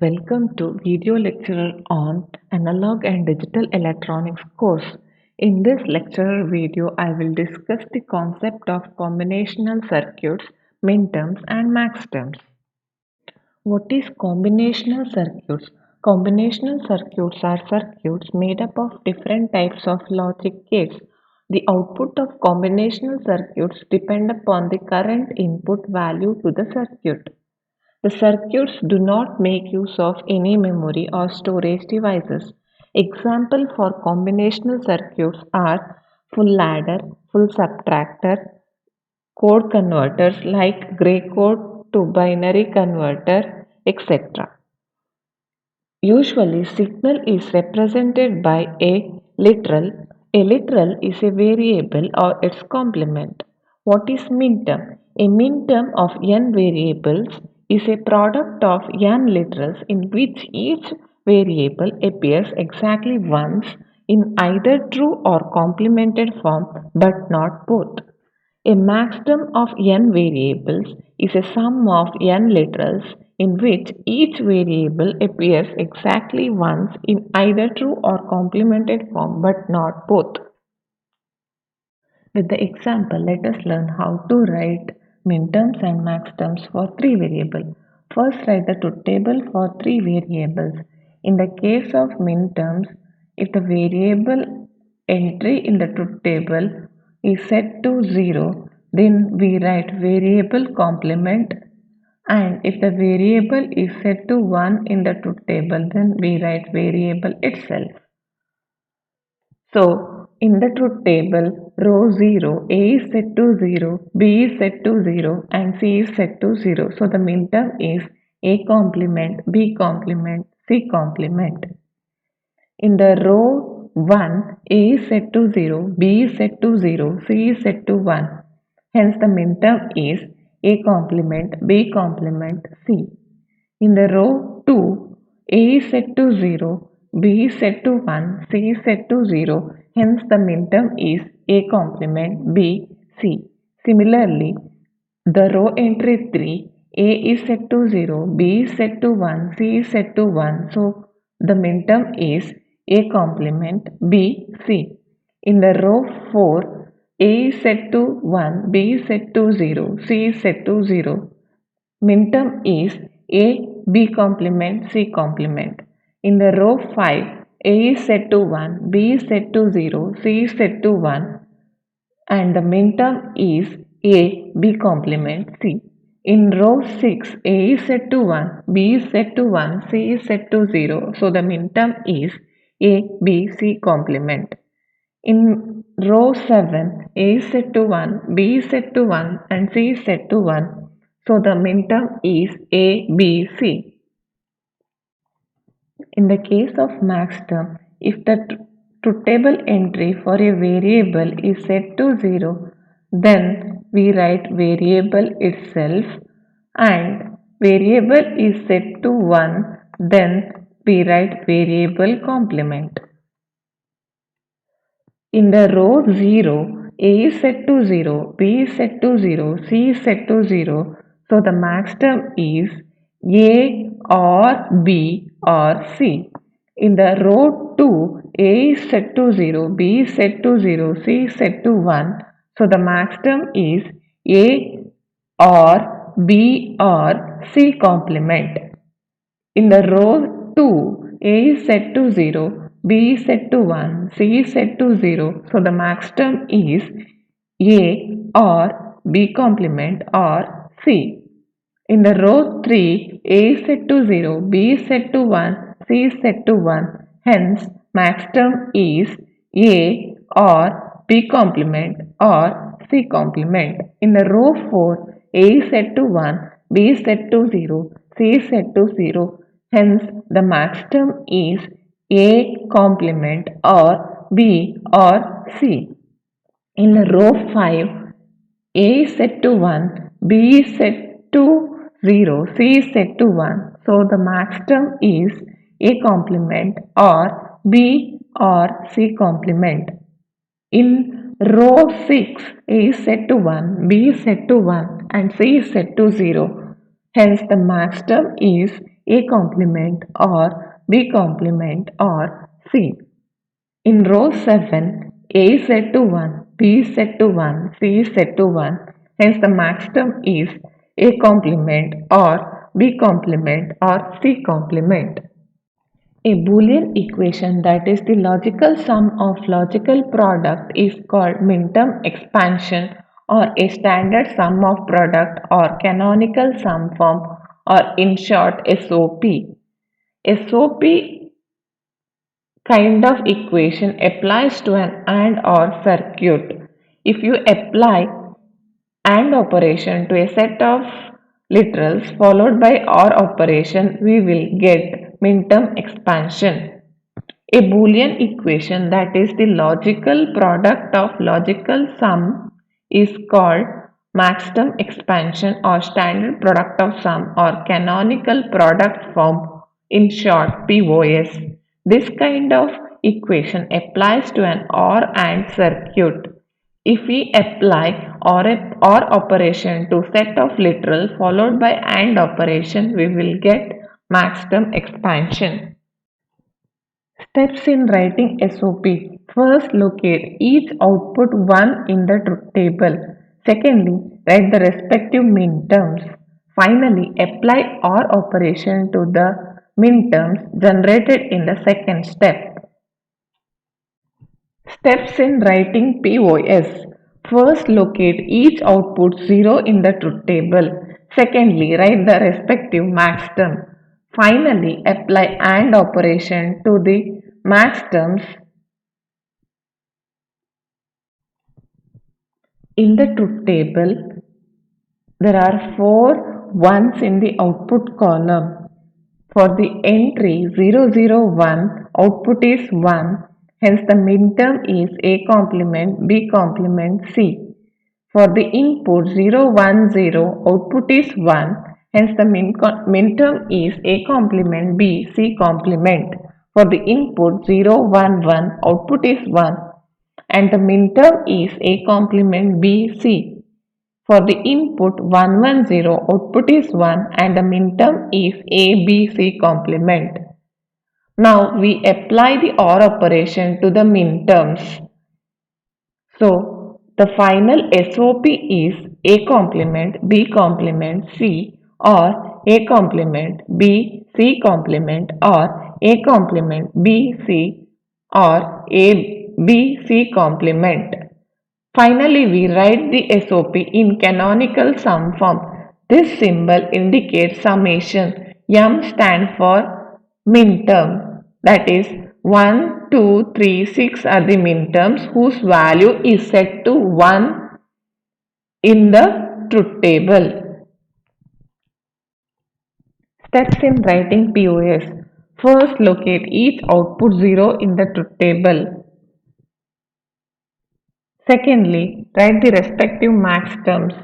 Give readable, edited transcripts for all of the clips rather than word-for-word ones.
Welcome to video lecture on analog and digital electronics course. In this lecture video, I will discuss the concept of combinational circuits, minterms and maxterms. What is combinational circuits? Combinational circuits are circuits made up of different types of logic gates. The output of combinational circuits depend upon the current input value to the circuit. The circuits do not make use of any memory or storage devices. Examples for combinational circuits are full ladder, full subtractor, code converters like gray code to binary converter, etc. Usually, signal is represented by a literal. A literal is a variable or its complement. What is minterm? A minterm of n variables is a product of n literals in which each variable appears exactly once in either true or complemented form but not both. A maxterm of n variables is a sum of n literals in which each variable appears exactly once in either true or complemented form but not both. With the example, let us learn how to write minterms and maxterms for three variables. First, write the truth table for three variables. In the case of minterms, if the variable entry in the truth table is set to 0, then we write variable complement, and if the variable is set to 1 in the truth table, then we write variable itself. So, in the truth table, row 0, A is set to 0, B is set to 0 and C is set to 0. So, the minterm is A complement, B complement, C complement. In the row 1, A is set to 0, B is set to 0, C is set to 1. Hence, the minterm is A complement, B complement, C. In the row 2, A is set to 0, B is set to 1, C is set to 0. Hence, the minterm is A complement B, C. Similarly, the row entry 3, A is set to 0, B is set to 1, C is set to 1. So, the minterm is A complement B, C. In the row 4, A is set to 1, B is set to 0, C is set to 0. Minterm is A, B complement, C complement. In the row 5, A is set to 1, B is set to 0, C is set to 1 and the minterm is A, B complement, C. In row 6, A is set to 1, B is set to 1, C is set to 0. So the minterm is A, B, C complement. In row 7, A is set to 1, B is set to 1 and C is set to 1. So the minterm is A, B, C. In the case of maxterm, if the truth table entry for a variable is set to 0, then we write variable itself, and variable is set to 1, then we write variable complement. In the row 0, A is set to 0, B is set to 0, C is set to 0. So the maxterm is A or B or C. In the row 2, A is set to 0, B is set to 0, C is set to 1. So the maxterm is A or B or C complement. In the row 2, A is set to 0, B is set to 1, C is set to 0. So the maxterm is A or B complement or C. In the row 3, A is set to 0, B is set to 1, C is set to 1. Hence, maxterm is A or B complement or C complement. In the row 4, A is set to 1, B is set to 0, C is set to 0. Hence, the maxterm is A complement or B or C. In the row 5, A is set to 1, B is set to 0, C is set to 1. So the maxterm is A complement or B or C complement. In row 6, A is set to 1, B is set to 1 and C is set to 0. Hence the maxterm is A complement or B complement or C. In row 7, A is set to 1, B is set to 1, C is set to 1. Hence the maxterm is A complement or B complement or C complement. A Boolean equation that is the logical sum of logical product is called minterm expansion or a standard sum of product or canonical sum form or in short SOP. SOP kind of equation applies to an AND OR circuit. If you apply AND operation to a set of literals followed by OR operation, we will get minterm expansion. A Boolean equation that is the logical product of logical sum is called maxterm expansion or standard product of sum or canonical product form, in short POS. This kind of equation applies to an OR AND circuit. If we apply OR operation to set of literal followed by AND operation, we will get maxterm expansion. Steps in writing SOP. First, locate each output 1 in the truth table. Secondly, write the respective minterms. Finally, apply OR operation to the minterms generated in the second step. Steps in writing POS. First, locate each output 0 in the truth table. Secondly, write the respective maxterm. Finally, apply AND operation to the maxterms in the truth table. There are 4 ones in the output column. For the entry 001, output is 1, hence the minterm is A complement, B complement, C. For the input 010, output is 1, hence the minterm is A complement, B, C complement. For the input 011, output is 1, and the minterm is A complement, B, C. For the input 110, output is 1 and the minterm is A, B, C complement. Now we apply the OR operation to the minterms. So the final SOP is A complement, B complement, C, or A complement, B, C complement, or A complement, B, C, or A, B, C complement. Finally, we write the SOP in canonical sum form. This symbol indicates summation. M stands for minterm, that is 1, 2, 3, 6 are the minterms whose value is set to 1 in the truth table. Steps in writing POS. First, locate each output 0 in the truth table. Secondly, write the respective maxterms.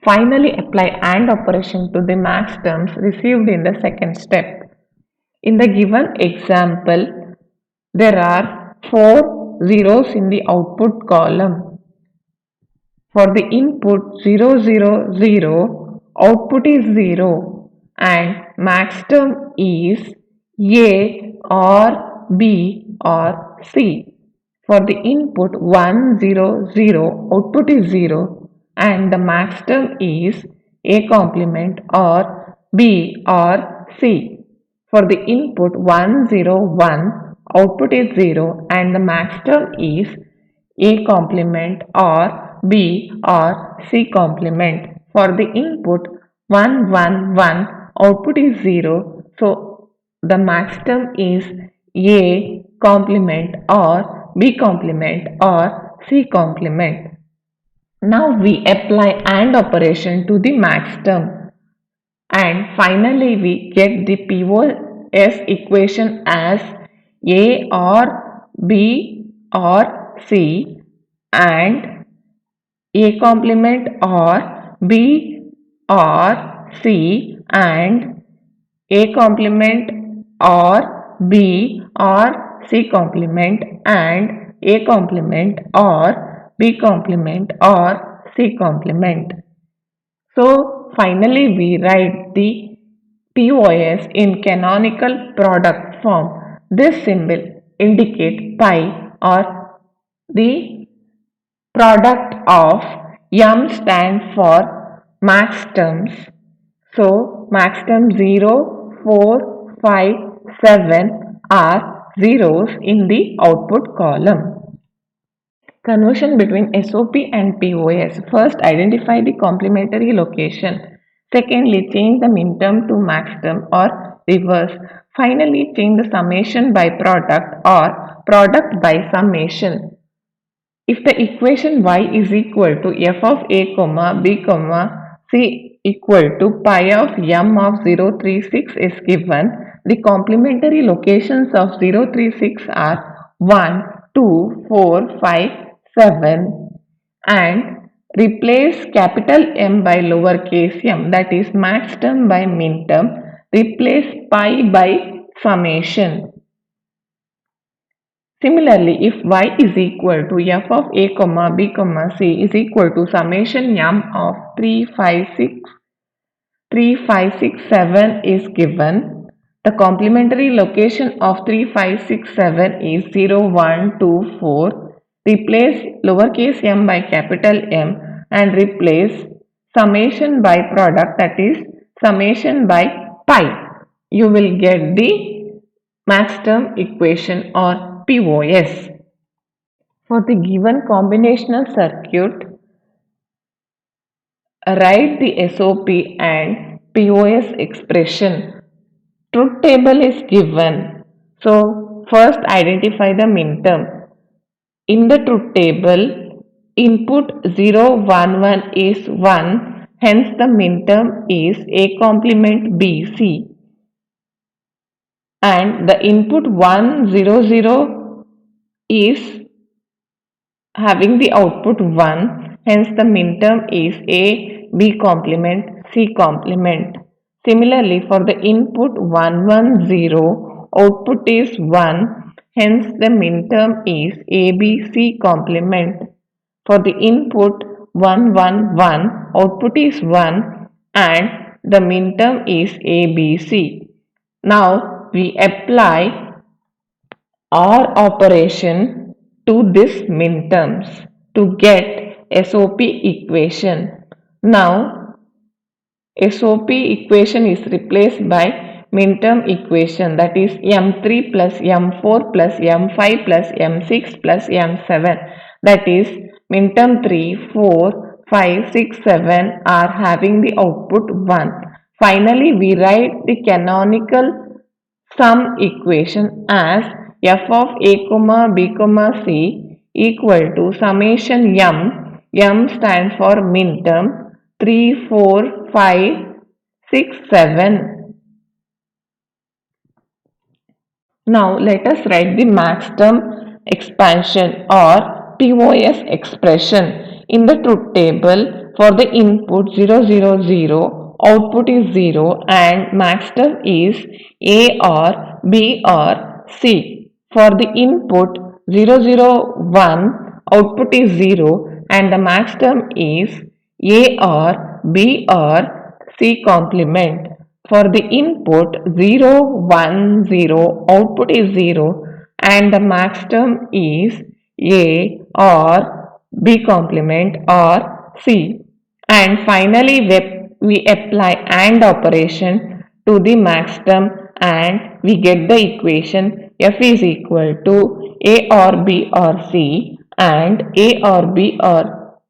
Finally, apply AND operation to the maxterms received in the second step. In the given example, there are 4 zeros in the output column. For the input 000, output is 0 and maxterm is A or B or C. For the input 100, output is 0 and the maxterm is A complement or B or C. For the input 101, output is 0 and the maxterm is A complement or B or C complement. For the input 111, output is 0, so the maxterm is A complement or B complement or C complement. Now we apply AND operation to the maxterm and finally we get the POS equation as A or B or C and A complement or B or C and A complement or B or C complement and A complement or B complement or C complement. So finally we write the POS in canonical product form. This symbol indicates pi or the product of yum stand for max terms. So max term 0, 4, 5, 7 are zeros in the output column. Conversion between SOP and POS. First, identify the complementary location. Secondly, change the minterm to maxterm or reverse. Finally, change the summation by product or product by summation. If the equation y is equal to f of a comma b comma c equal to pi of m of 036 is given, the complementary locations of 036 are 1, 2, 4, 5, 7 and replace capital M by lowercase m, that is max term by min term, replace pi by summation. Similarly, if y is equal to f of a comma b comma c is equal to summation m of 3, 5, 6, 7 is given, the complementary location of 3, 5, 6, 7 is 0, 1, 2, 4. Replace lowercase m by capital M and replace summation by product, that is summation by pi. You will get the max term equation or POS. For the given combinational circuit, write the SOP and POS expression. Truth table is given. So, first identify the minterm. In the truth table, input 0, 1, 1 is 1, hence the minterm is A complement BC. And the input 1, 0, 0 is having the output 1, hence the minterm is A, B complement, C complement. Similarly, for the input 1, 1, 0, output is 1, hence the minterm is A, B, C complement. For the input 1, 1, 1, output is 1 and the minterm is A, B, C. Now we apply OR operation to this minterms to get SOP equation. Now SOP equation is replaced by minterm equation, that is M3 plus M4 plus M5 plus M6 plus M7, that is minterm 3, 4, 5, 6, 7 are having the output 1. Finally, we write the canonical sum equation as f of a comma b comma c equal to summation m stands for minterm 3, 4, 5, 6, 7. Now let us write the max term expansion or POS expression. In the truth table, for the input 0, 0, 0, output is 0 and max term is A or B or C. For the input 0, 0, 1, output is 0 and the max term is A or B or C complement. For the input 0, 1, 0, output is 0 and the max term is A or B complement or C. And finally we apply AND operation to the max term and we get the equation F is equal to A or B or C and A or B or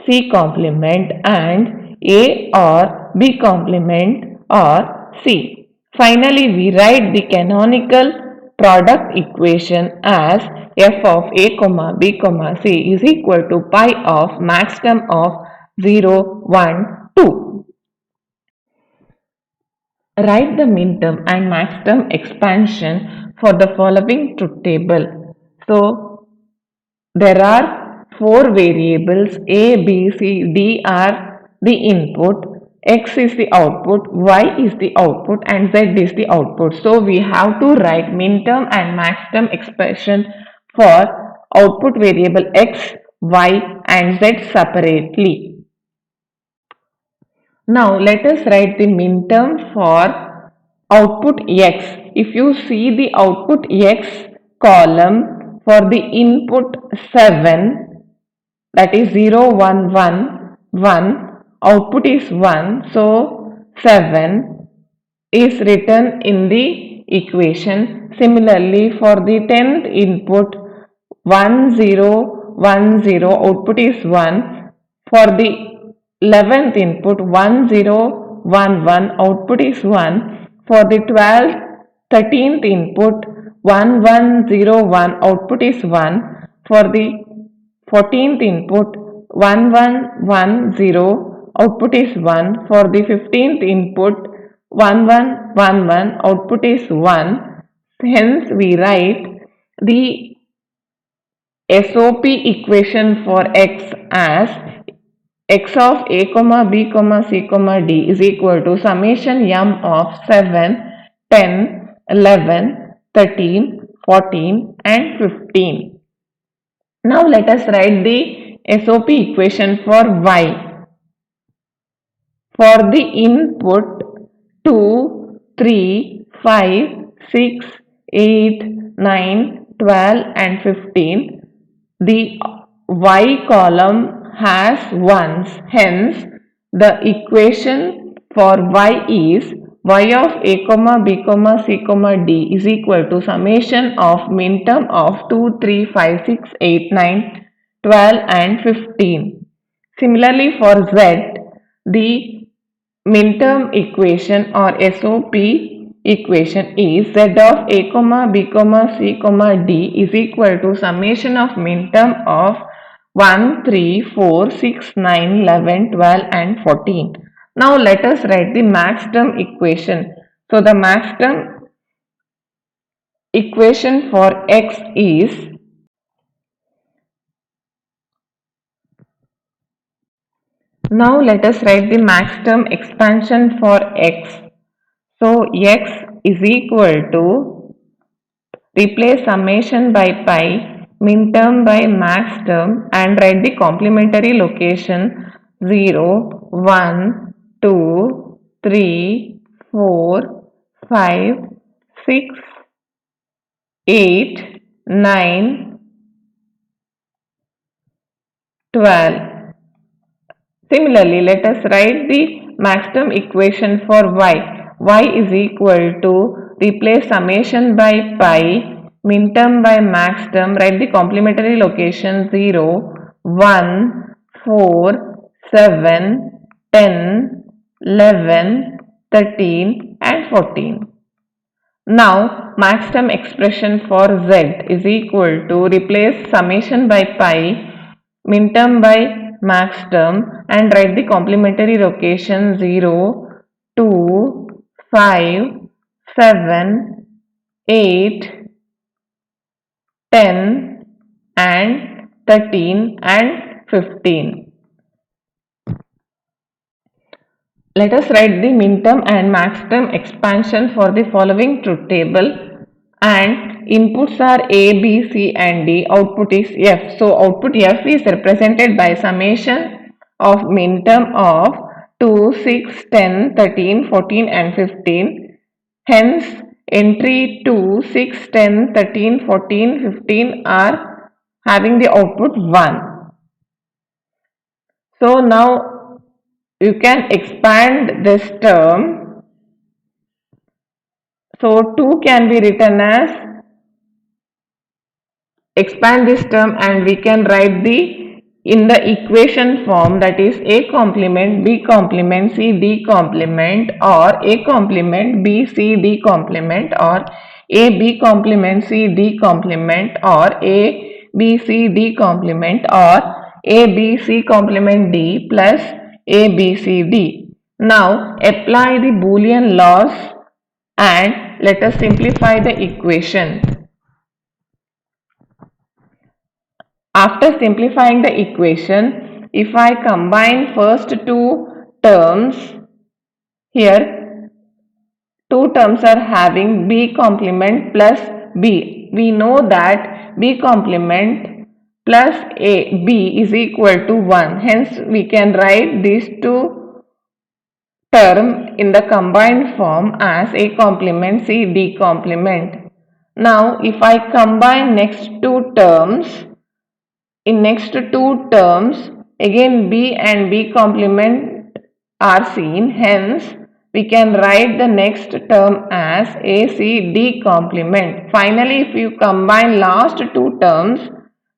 C complement and A or B complement or C. Finally, we write the canonical product equation as f of a comma b comma c is equal to pi of max term of 0, 1, 2. Write the minterm and max term expansion for the following truth table. So, there are four variables A, B, C, D are the input, X is the output, Y is the output and Z is the output. So we have to write minterm and maxterm expression for output variable X, Y and Z separately. Now let us write the minterm for output x. If you see the output x column for the input 7, that is 0 1 1 1, output is 1, so 7 is written in the equation. Similarly, for the 10th input 1 0 1 0, output is 1. For the 11th input 1 0 1 1, output is 1. For the 12th 13th input 1 1 0 1, output is 1. For the 14th input 1110, output is 1. For the 15th input 1111, output is 1. Hence we write the SOP equation for x as x of a comma b comma c comma d is equal to summation m of 7 10 11 13 14 and 15. Now let us write the SOP equation for y. For the input 2, 3, 5, 6, 8, 9, 12 and 15, the y column has ones. Hence, the equation for y is y of a comma b comma c comma d is equal to summation of minterm of 2, 3, 5, 6, 8, 9, 12 and 15. Similarly, for z, the minterm equation or SOP equation is z of a comma b comma c comma d is equal to summation of minterm of 1 3 4 6 9 11 12 and 14. Now let us write the max term equation. So the max term equation for x is, now let us write the max term expansion for x. So x is equal to, replace summation by pi, minterm by max term and write the complementary location 0, 1, 2, 3, 4, 5, 6, 8, 9, 12. Similarly, let us write the max term equation for y. Y is equal to, replace summation by pi, minterm by max term, write the complementary location 0, 1, 4, 7, 10, 11, 13 and 14. Now, max term expression for z is equal to, replace summation by pi, minterm by max term and write the complementary location 0, 2, 5, 7, 8, 10 and 13 and 15. Let us write the minterm and max term expansion for the following truth table, and inputs are A, B, C and D, output is F. So output F is represented by summation of minterm of 2, 6, 10, 13, 14 and 15. Hence entry 2, 6, 10, 13, 14, 15 are having the output 1. So now you can expand this term. So 2 can be written as, expand this term and we can write the in the equation form, that is a complement b complement c d complement, or a complement b c d complement, or a b complement c d complement, or a b c d complement, or a b c complement d plus a b c d. Now apply the Boolean laws and let us simplify the equation. After simplifying the equation, if I combine first two terms, here two terms are having b complement plus b. We know that b complement plus a b is equal to 1. Hence, we can write these two term in the combined form as A complement C D complement. Now if I combine next two terms, in next two terms again B and B complement are seen, hence we can write the next term as ACD complement. Finally, if you combine last two terms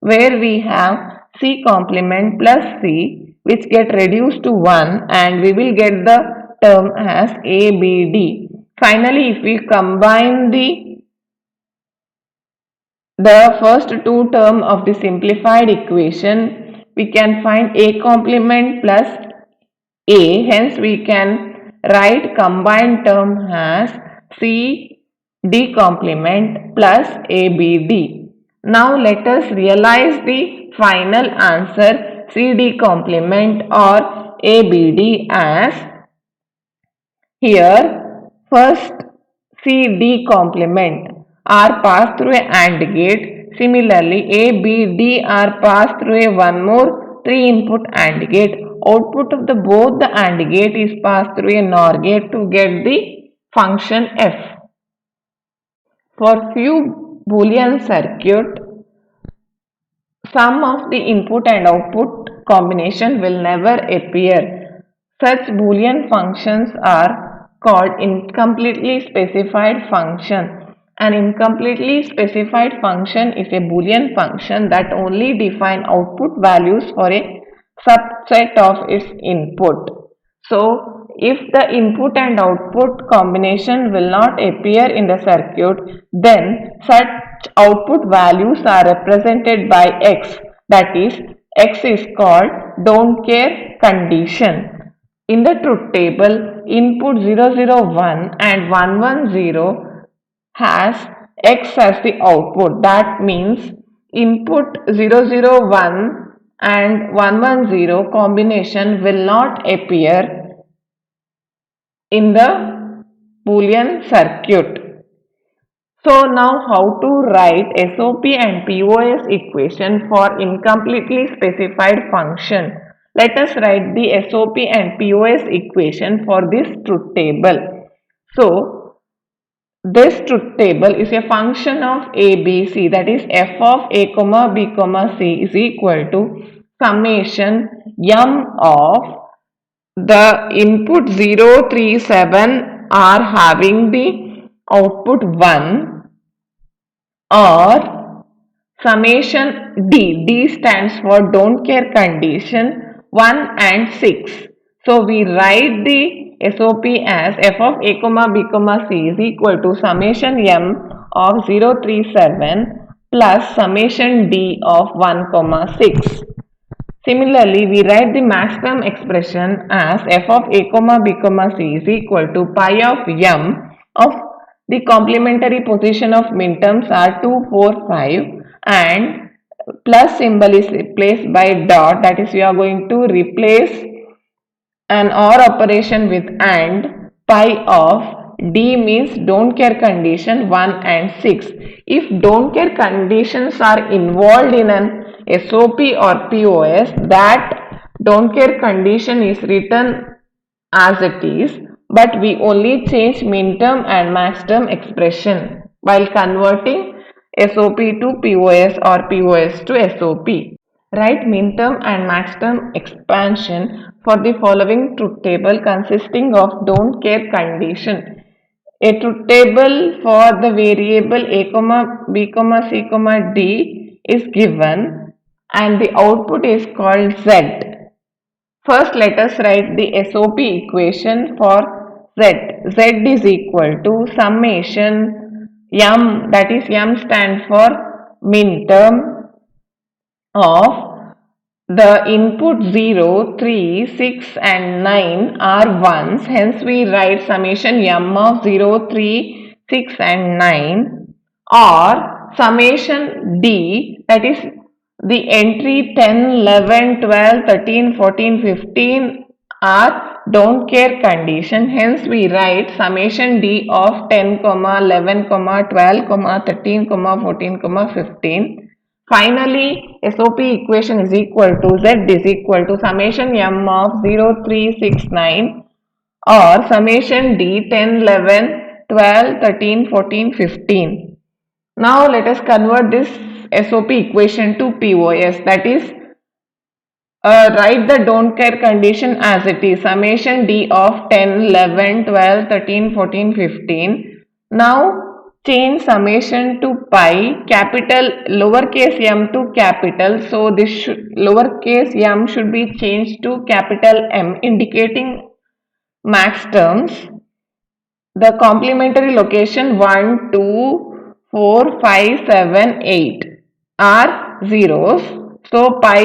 where we have C complement plus C, which get reduced to 1, and we will get the term as ABD. Finally, if we combine the first two term of the simplified equation, we can find A complement plus A, hence we can write combined term as C D complement plus ABD. Now let us realize the final answer CD complement or ABD as here first CD complement are passed through a AND gate. Similarly, ABD are passed through a one more 3 input AND gate. Output of the both the AND gate is passed through a NOR gate to get the function F. For few Boolean circuit, sum of the input and output combination will never appear. Such Boolean functions are called incompletely specified function. An incompletely specified function is a Boolean function that only defines output values for a subset of its input. So, if the input and output combination will not appear in the circuit, then such output values are represented by X. That is, X is called don't care condition. In the truth table, input 001 and 110 has X as the output. That means input 001 and 110 combination will not appear in the Boolean circuit. So now how to write SOP and POS equation for incompletely specified function. Let us write the SOP and POS equation for this truth table. So this truth table is a function of A, B, C, that is f of A, B, C is equal to summation m of the input 0, 3, 7 are having the output 1 or summation D stands for don't care condition 1 and 6. So we write the SOP as f of A, B, C is equal to summation m of 037 plus summation D of 1, 6. Similarly, we write the maximum expression as f of A, B, C is equal to pi of m of the complementary position of minterms are 2, 4, 5 and plus symbol is replaced by dot, that is we are going to replace an OR operation with AND. Pi of D means don't care condition 1 and 6. If don't care conditions are involved in an SOP or POS, that don't care condition is written as it is, but we only change minterm and maxterm expression while converting SOP to POS or POS to SOP. Write minterm and maxterm expansion for the following truth table consisting of don't care condition. A truth table for the variable A, B, C, D is given and the output is called Z. First, let us write the SOP equation for Z. Z is equal to summation m, that is m stands for minterm of the input 0, 3, 6 and 9 are ones. Hence, we write summation m of 0, 3, 6 and 9 or summation D, that is the entry 10, 11, 12, 13, 14, 15 are don't care condition. Hence, we write summation D of 10, 11, 12, 13, 14, 15. Finally, SOP equation is equal to Z is equal to summation m of 0, 3, 6, 9 or summation d 10, 11, 12, 13, 14, 15. Now let us convert this SOP equation to POS, that is write the don't care condition as it is, summation d of 10, 11, 12, 13, 14, 15. Now change summation to pi, capital lowercase m to capital, so this lowercase m should be changed to capital M, indicating max terms. The complementary location 1, 2, 4, 5, 7, 8 are zeros. So pi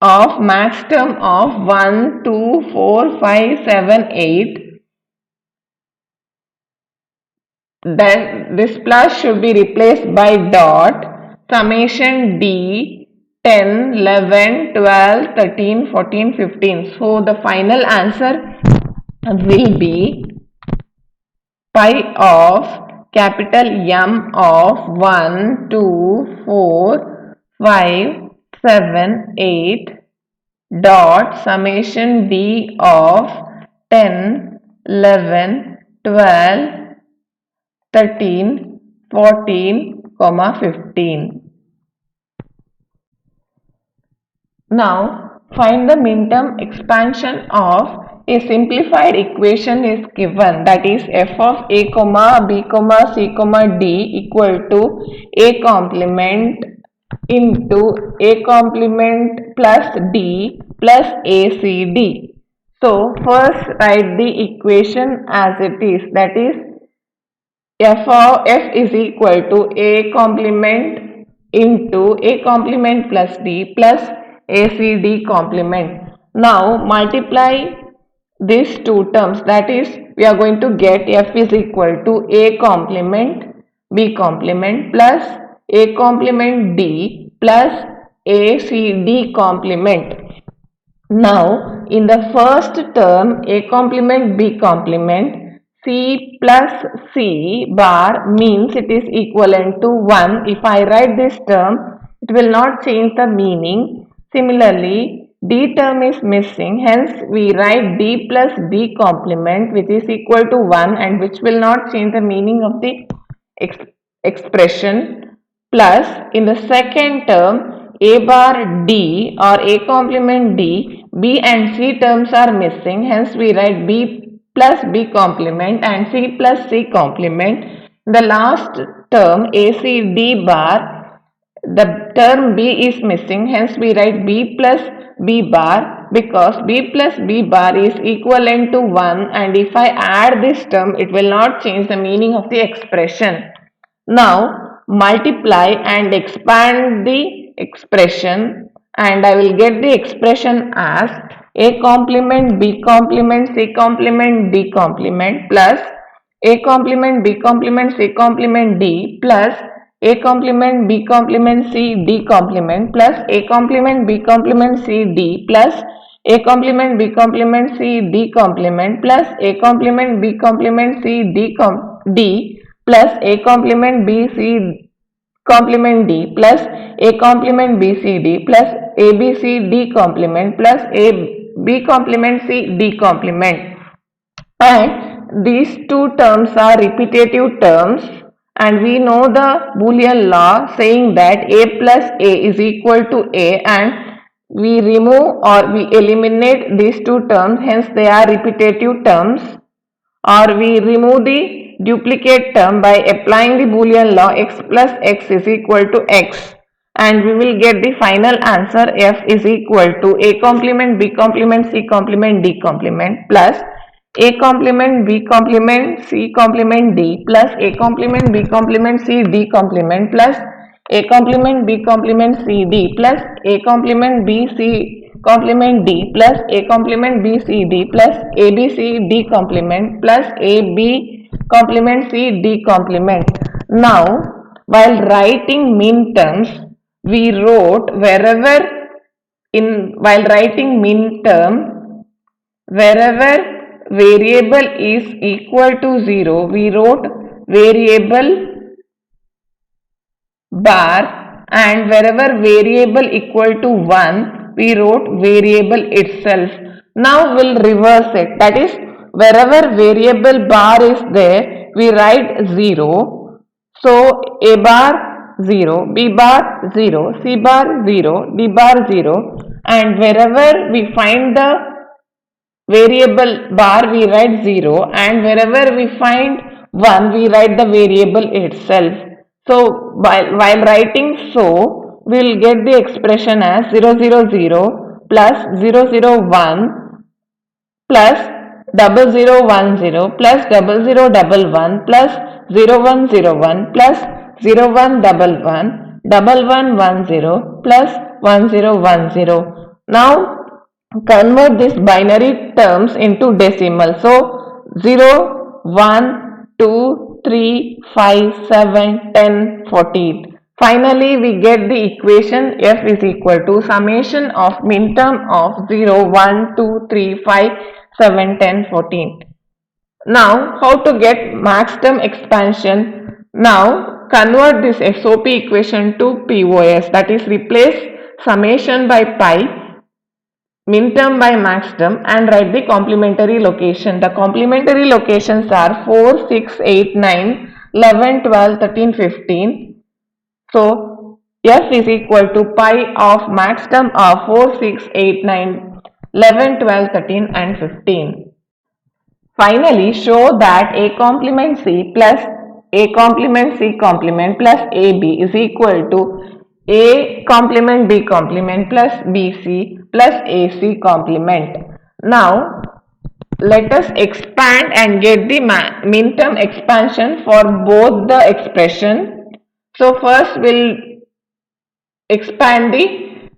of max term of 1, 2, 4, 5, 7, 8, then this plus should be replaced by dot summation d 10, 11, 12, 13, 14, 15. So the final answer will be pi of capital M of 1, 2, 4, 5, 7, 8 dot summation d of 10, 11, 12, 13, 14, 15. Now find the minterm expansion of a simplified equation is given, that is f of a comma b comma c comma d equal to a complement into a complement plus d plus acd. So first write the equation as it is, that is f is equal to a complement into a complement plus d plus acd complement. Now multiply these two terms, that is we are going to get f is equal to a complement b complement plus a complement d plus acd complement. Now, in the first term, A complement B complement, C plus C bar means it is equivalent to 1. If I write this term, it will not change the meaning. Similarly, D term is missing, hence we write D plus B complement which is equal to 1 and which will not change the meaning of the expression, plus in the second term a bar d or a complement d, b and c terms are missing, hence we write b plus b complement and c plus c complement. The last term ac d bar, the term b is missing, hence we write b plus b bar, because b plus b bar is equivalent to 1 and if I add this term it will not change the meaning of the expression. Now multiply and expand the expression and I will get the expression as a complement b complement c complement d complement plus a complement b complement c complement d plus a complement b complement c d complement plus a complement b complement c d plus a complement b complement c d complement plus a complement b complement c d plus a complement b c complement d plus a complement b c d plus a b c d complement plus a b complement c d complement, and these two terms are repetitive terms and we know the Boolean law saying that a plus a is equal to a, and we remove or we eliminate these two terms, hence they are repetitive terms, or we remove the duplicate term by applying the Boolean law x plus x is equal to x, and we will get the final answer f is equal to a complement b complement c complement d complement plus a complement b complement c complement d plus a complement b complement c d complement plus a complement b complement c d plus a complement b c complement d plus a complement b c d plus a b c d complement plus a b complement c d complement. Now while writing minterms we wrote while writing minterm, wherever variable is equal to 0 we wrote variable bar, and wherever variable equal to 1 we wrote variable itself. Now we'll reverse it. That is, wherever variable bar is there, we write 0. So A bar 0, B bar 0, C bar 0, D bar 0, and wherever we find the variable bar we write 0, and wherever we find 1 we write the variable itself. So while writing so, we'll get the expression as 000 plus 001 plus 0010 plus 0011 plus 0101 plus 0111 1110 plus 1010. Now convert these binary terms into decimal. So 0, 1, 2, 3, 5, 7, 10, 14. Finally, we get the equation f is equal to summation of minterm of 0, 1, 2, 3, 5, 7, 10, 14. Now, how to get maxterm expansion? Now, convert this SOP equation to POS, that is, replace summation by pi, minterm by maxterm, and write the complementary location. The complementary locations are 4, 6, 8, 9, 11, 12, 13, 15. So, f is equal to pi of maxterm of 4, 6, 8, 9, 11, 12, 13 and 15. Finally, show that A complement C plus A complement C complement plus AB is equal to A complement B complement plus BC plus AC complement. Now, let us expand and get the minterm expansion for both the expression. So, first we'll expand the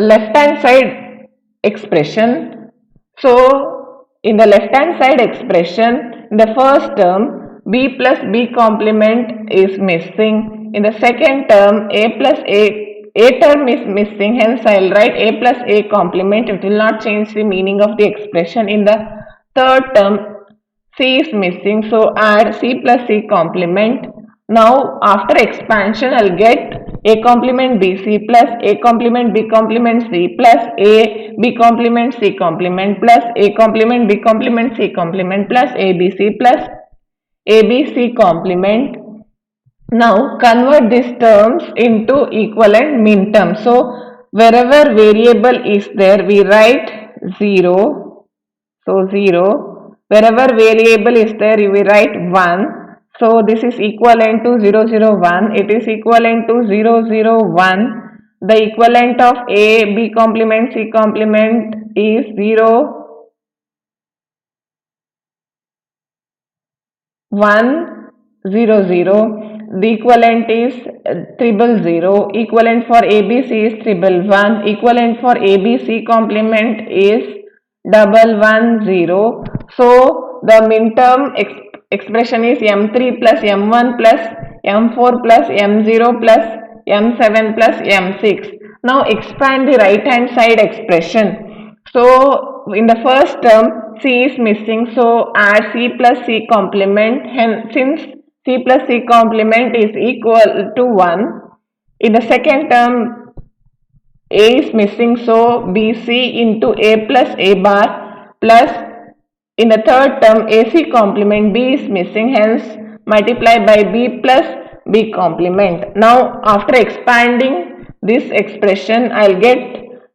left hand side expression. So, in the left hand side expression, in the first term, b plus b complement is missing. In the second term, a term is missing. Hence, I will write a plus a complement. It will not change the meaning of the expression. In the third term, c is missing. So, add c plus c complement. Now, after expansion, I'll get a complement bc plus a complement b complement c plus a b complement c complement plus a complement b complement c complement plus abc plus abc complement. Now, convert these terms into equivalent minterms. So, wherever variable is there, we write 0. So, 0. Wherever variable is there, we write 1. So, this is equivalent to 001. It is equivalent to 001. The equivalent of A, B complement, C complement is 0, 1, 0, 0. The equivalent is 000. Equivalent for ABC is 111. Equivalent for ABC complement is 110. So, the minterm expression is M3 plus M1 plus M4 plus M0 plus M7 plus M6. Now expand the right hand side expression. So in the first term C is missing, so add C plus C complement. Hence, since C plus C complement is equal to 1, in the second term A is missing, so BC into A plus A bar plus, in the third term AC complement B is missing, hence multiply by B plus B complement. Now after expanding this expression, I'll get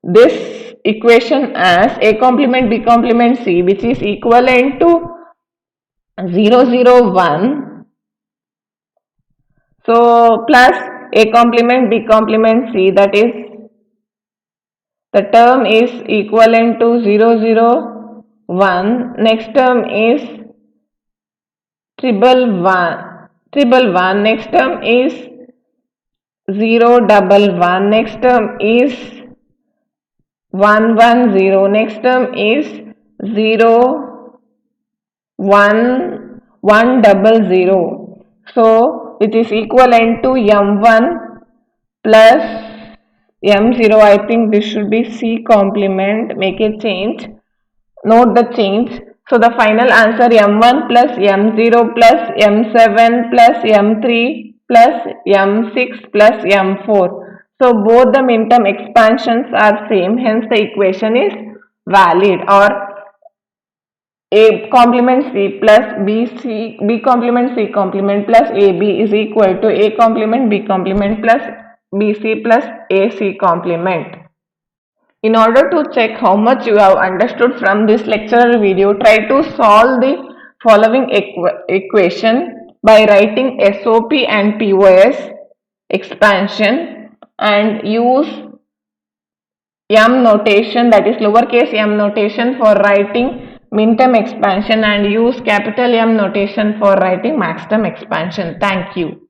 this equation as A complement B complement C, which is equivalent to 001. So plus A complement B complement C, that is, the term is equivalent to 001. Next term is triple one. Next term is 011. Next term is 110. Next term is 100. So it is equivalent to M1 plus M0. I think this should be C complement. Make a change. Note the change. So the final answer M1 plus M0 plus M7 plus M3 plus M6 plus M4. So both the minterm expansions are same. Hence the equation is valid, or A complement C plus B complement C complement plus AB is equal to A complement B complement plus BC plus AC complement. In order to check how much you have understood from this lecture video, try to solve the following equation by writing SOP and POS expansion and use M notation, that is lowercase m notation, for writing min-term expansion and use capital M notation for writing max-term expansion. Thank you.